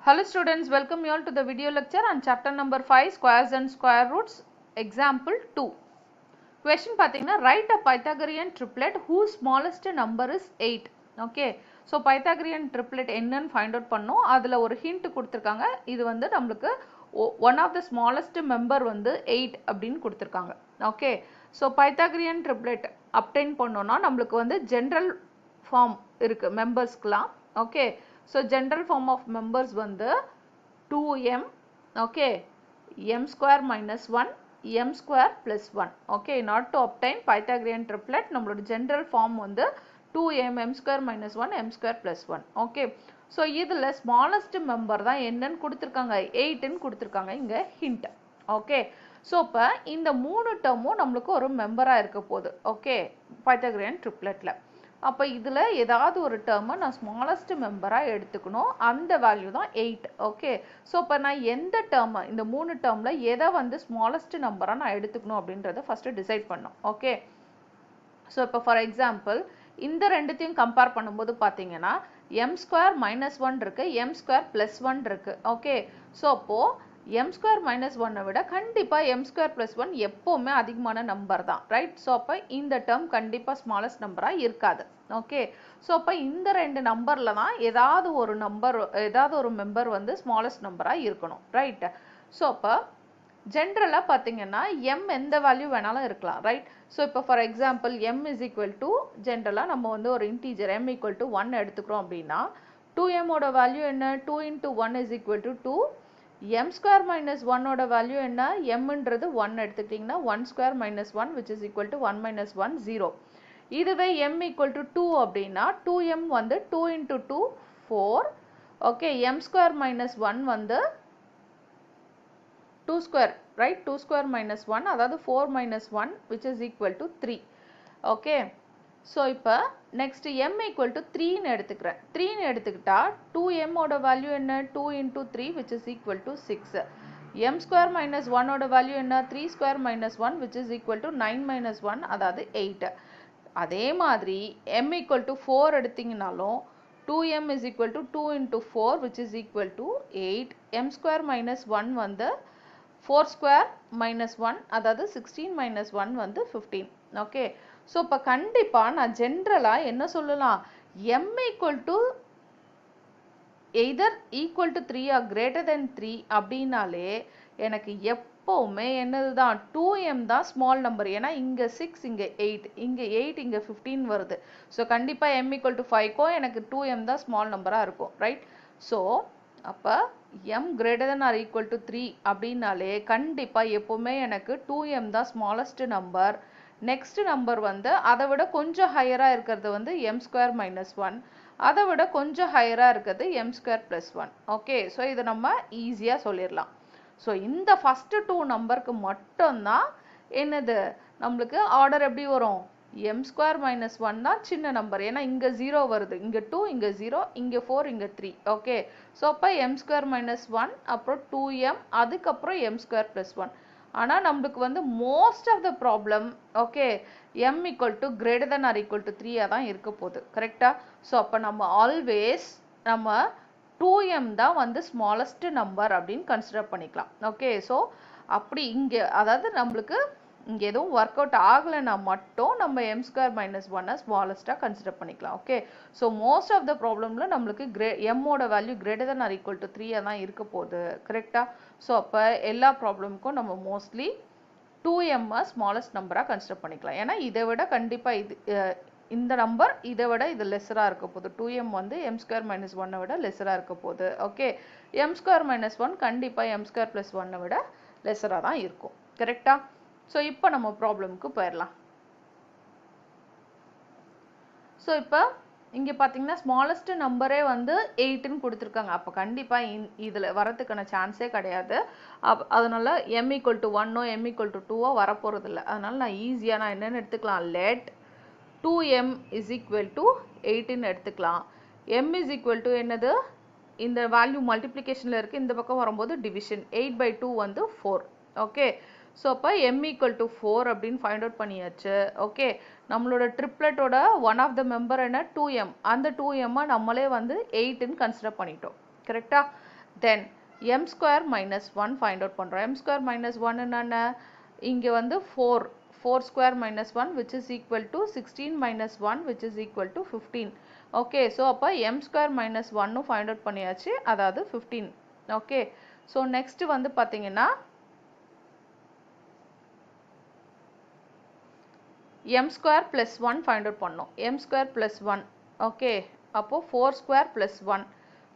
Hello students, welcome you all to the video lecture on chapter number 5 squares and square roots. Example 2. Question pathina, write a Pythagorean triplet whose smallest number is 8. Okay. So Pythagorean triplet என்னன்னு find out பண்ணோம். அதுல ஒரு hint கொடுத்திருக்காங்க. இது வந்து நம்மளுக்கு one of the smallest member வந்து 8 அப்படின்னு கொடுத்திருக்காங்க. Okay. So Pythagorean triplet obtain பண்ணோம்னா நம்மளுக்கு வந்து general form இருக்கு membersக்குலாம். Okay. So general form of members வந்து 2m, okay, m square minus 1, m square plus 1. Okay, not to obtain Pythagorean triplet, நம்மளோட general form வந்து 2m, m square minus 1, m square plus 1. Okay, so இதுல smallest member தான் என்னன்னு கொடுத்திருக்காங்க, 8 ன்னு கொடுத்திருக்காங்க இங்க hint. Okay, so இப்ப இந்த மூணு டேர்மும் நம்மளுக்கு ஒரு மெம்பரா இருக்க போகுது. Okay, Pythagorean tripletல. அப்போ இதில் ஏதாவது ஒரு டேர்மை நான் ஸ்மாலஸ்ட் மெம்பராக எடுத்துக்கணும், அந்த வேல்யூ தான் 8. ஓகே, ஸோ இப்போ நான் எந்த டேர்மை இந்த மூணு டேர்மில் எதை வந்து ஸ்மாலஸ்ட் நம்பராக நான் எடுத்துக்கணும் அப்படின்றத ஃபஸ்ட்டு டிசைட் பண்ணோம். ஓகே, ஸோ இப்போ ஃபார் எக்ஸாம்பிள் இந்த ரெண்டுத்தையும் கம்பேர் பண்ணும்போது பார்த்தீங்கன்னா எம் ஸ்கொயர் மைனஸ் 1 இருக்குது, எம் ஸ்கொயர் ப்ளஸ் 1 இருக்குது. ஓகே, ஸோ அப்போது m square minus 1 விட கண்டிப்பா m square plus 1 எப்பவுமே அதிகமான நம்பர் தான், ரைட்? ஸோ அப்போ இந்த டேர்ம் கண்டிப்பா ஸ்மாலஸ்ட் நம்பரா இருக்காது. ஓகே, ஸோ அப்போ இந்த ரெண்டு நம்பர்ல தான் ஏதாவது ஒரு மெம்பர் வந்து ஸ்மாலஸ்ட் நம்பரா இருக்கணும், ரைட்? ஸோ அப்போ ஜென்ரலா பார்த்தீங்கன்னா m எந்த வேல்யூ வேணாலும் இருக்கலாம், ரைட்? ஸோ இப்போ for example m is equal to ஜென்ரலாக நம்ம வந்து ஒரு இன்டீஜர் m ஈக்குவல் டு 1 எடுத்துக்கிறோம் அப்படின்னா 2m ஓட வேல்யூ என்ன? 2 into 1 is equal to 2. m square minus 1 ஓட வேல்யூ என்ன? mன்றது 1 எடுத்துக்கிட்டிங்கன்னா 1 square minus 1 which is equal to 1 minus 1 0. இதுவே m equal to 2 அப்படின்னா 2m வந்து 2 into 2 4. Okay, m square minus 1 வந்து 2 square, right? 2 square minus 1 அதாவது 4 minus 1 which is equal to 3. Okay, so இப்போ next m equal to 3ன்னு எடுத்துக்கிறேன். 3ன்னு எடுத்துக்கிட்டா 2m ஓட value என்ன? 2 into 3 which is equal to 6. m square minus 1 ஓட value என்ன? 3 square minus 1 which is equal to 9 minus 1 அதாவது 8. அதே மாதிரி m equal to 4 எடுத்தீங்கனாலும் 2m is equal to 2 into 4 which is equal to 8. m square minus 1 வந்து 4 square minus 1 அதாவது 16 minus 1 வந்து 15. Okay, so இப்போ கண்டிப்பாக நான் ஜென்ரலாக என்ன சொல்லலாம், m equal to either equal to 3 or greater than 3 அப்படின்னாலே எனக்கு எப்போவுமே என்னது தான் 2m தான் ஸ்மால் நம்பர். ஏன்னா இங்கே 6 இங்கே 8, இங்கே 8 இங்கே 15 வருது. ஸோ கண்டிப்பாக m equal to 5க்கும் எனக்கு 2m தான் ஸ்மால் நம்பராக இருக்கும், ரைட்? ஸோ அப்போ m greater than or equal to 3 அப்படின்னாலே கண்டிப்பாக எப்போவுமே எனக்கு 2m தான் ஸ்மாலஸ்ட் நம்பர். நெக்ஸ்ட் நம்பர் வந்து அதை விட கொஞ்சம் ஹையராக இருக்கிறது வந்து m ஸ்கொயர் மைனஸ் 1, அதை விட கொஞ்சம் ஹையராக இருக்கிறது m square plus 1. Okay, so இதை நம்ம ஈஸியாக சொல்லிடலாம். ஸோ இந்த ஃபஸ்ட்டு 2 நம்பருக்கு மட்டும்தான் என்னது நம்மளுக்கு ஆர்டர் எப்படி வரும்? m ஸ்கொயர் மைனஸ் 1 தான் சின்ன நம்பர், ஏன்னா இங்கே 0 வருது, இங்கே 2, இங்கே 0, இங்கே 4, இங்கே 3. ஓகே, ஸோ அப்போ m ஸ்கொயர் மைனஸ் 1 அப்புறம் 2m அதுக்கப்புறம் m ஸ்கொயர் ப்ளஸ் 1. ஆனால் நம்மளுக்கு வந்து most of the problem okay m equal to greater than or equal to 3 தான் இருக்க போகுது, கரெக்டா? ஸோ அப்போ நம்ம ஆல்வேஸ் நம்ம 2m தான் வந்து ஸ்மாலஸ்ட் நம்பர் அப்படின்னு கன்சிடர் பண்ணிக்கலாம். ஓகே, ஸோ அப்படி இங்கே அதாவது நம்மளுக்கு இங்கே எதுவும் ஒர்க் அவுட் ஆகலைன்னா மட்டும் நம்ம m ஸ்கொயர் மைனஸ் 1 ஸ்மாலஸ்ட்டாக கன்சிடர் பண்ணிக்கலாம். Okay, so most of the ப்ராப்ளமில் நம்மளுக்கு m ஓட value greater than or equal to 3 தான் இருக்க போகுது, கரெக்டா? ஸோ அப்போ எல்லா ப்ராப்ளமுக்கும் நம்ம மோஸ்ட்லி 2m ஸ்மாலஸ்ட் நம்பராக கன்சிடர் பண்ணிக்கலாம். ஏன்னா இதை விட கண்டிப்பாக இந்த நம்பர் இதை விட இது லெஸராக இருக்க போகுது. 2m வந்து m ஸ்கொயர் மைனஸ் 1 விட லெஸராக இருக்க போகுது. ஓகே, m ஸ்கொயர் மைனஸ் 1 கண்டிப்பாக m ஸ்கொயர் ப்ளஸ் 1 விட லெஸராக தான் இருக்கும், கரெக்டா? ஸோ இப்போ நம்ம ப்ராப்ளமுக்கு போயிடலாம். ஸோ இப்போ இங்கே பார்த்தீங்கன்னா ஸ்மாலஸ்ட் நம்பரே வந்து 8ன்னு கொடுத்துருக்காங்க. அப்போ கண்டிப்பாக இதில் வரதுக்கான சான்ஸே கிடையாது. அதனால m equal to 1 m equal to 2 வரப்போகிறது இல்லை. அதனால நான் ஈஸியாக நான் என்னென்னு எடுத்துக்கலாம், let 2m is equal to 8ன்னு எடுத்துக்கலாம். m is equal to என்னது, இந்த வேல்யூ மல்டிப்ளிகேஷனில் இருக்குது, இந்த பக்கம் வரும்போது டிவிஷன் 8/2 வந்து 4. ஓகே, ஸோ அப்போ m equal to 4 அப்படின்னு ஃபைண்ட் அவுட் பண்ணியாச்சு. ஓகே, நம்மளோட ட்ரிப்ளெட்டோட ஒன் ஆஃப் த மெம்பர் என்ன? 2m. அந்த 2m நம்மளே வந்து 8ன்னு கன்சிடர் பண்ணிட்டோம், கரெக்டா? Then m square minus 1 find out பண்ணுறோம். m square minus 1 என்னென்ன, இங்கே வந்து 4 square minus 1 which is equal to 16 minus 1 which is equal to 15. Okay, so அப்போ m square minus 1 find out பண்ணியாச்சு, அதாவது 15. ஓகே, ஸோ நெக்ஸ்ட் வந்து பார்த்தீங்கன்னா m square plus 1 find out பண்ணோம். m square plus 1, ஓகே, அப்போ 4 square plus 1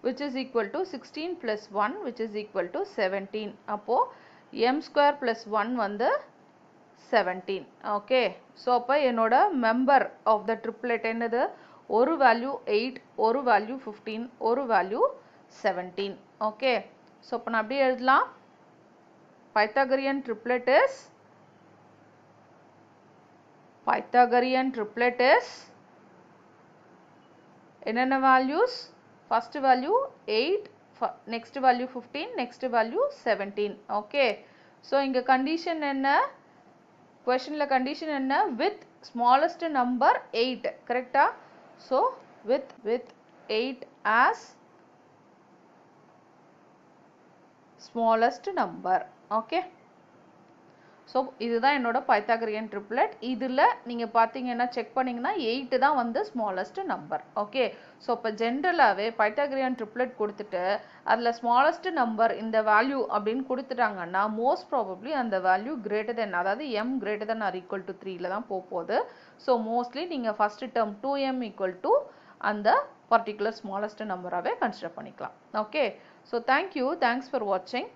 which is equal to 16 plus 1 which is equal to 17. அப்போ m square plus 1 வந்து 17. Okay, so அப்போ என்னோட மெம்பர் ஆஃப் த ட்ரிப்ளெட் என்னது, ஒரு வேல்யூ 8, ஒரு வேல்யூ 15, ஒரு வேல்யூ 17. ஓகே, ஸோ அப்போ நான் அப்படியே எழுதலாம், Pythagorean triplet is என்னென்ன values, first value 8, next value 15, next value 17. Okay, so இங்கே கண்டிஷன் என்ன, கொஷனில் கண்டிஷன் என்ன, with smallest number 8, கரெக்டா? So with 8 as smallest number. Okay, so இதுதான் என்னோட பைத்தாகரியன் ட்ரிப்ளெட். இதில் நீங்கள் பார்த்தீங்கன்னா செக் பண்ணிங்கன்னா 8 தான் வந்து ஸ்மாலஸ்ட் நம்பர். ஓகே, ஸோ இப்போ ஜென்ரலாகவே பைத்தாகரியன் ட்ரிப்ளெட் கொடுத்துட்டு அதில் ஸ்மாலஸ்ட் நம்பர் இந்த வேல்யூ அப்படின்னு கொடுத்துட்டாங்கன்னா மோஸ்ட் ப்ராபப்ளி அந்த வேல்யூ கிரேட்டர் தென், அதாவது m greater than or equal to 3ல தான் போகுது. ஸோ மோஸ்ட்லி நீங்கள் first term 2m equal to அந்த பர்டிகுலர் ஸ்மாலஸ்ட் நம்பராகவே கன்சிடர் பண்ணிக்கலாம். Okay, so thank you, thanks for வாட்சிங்.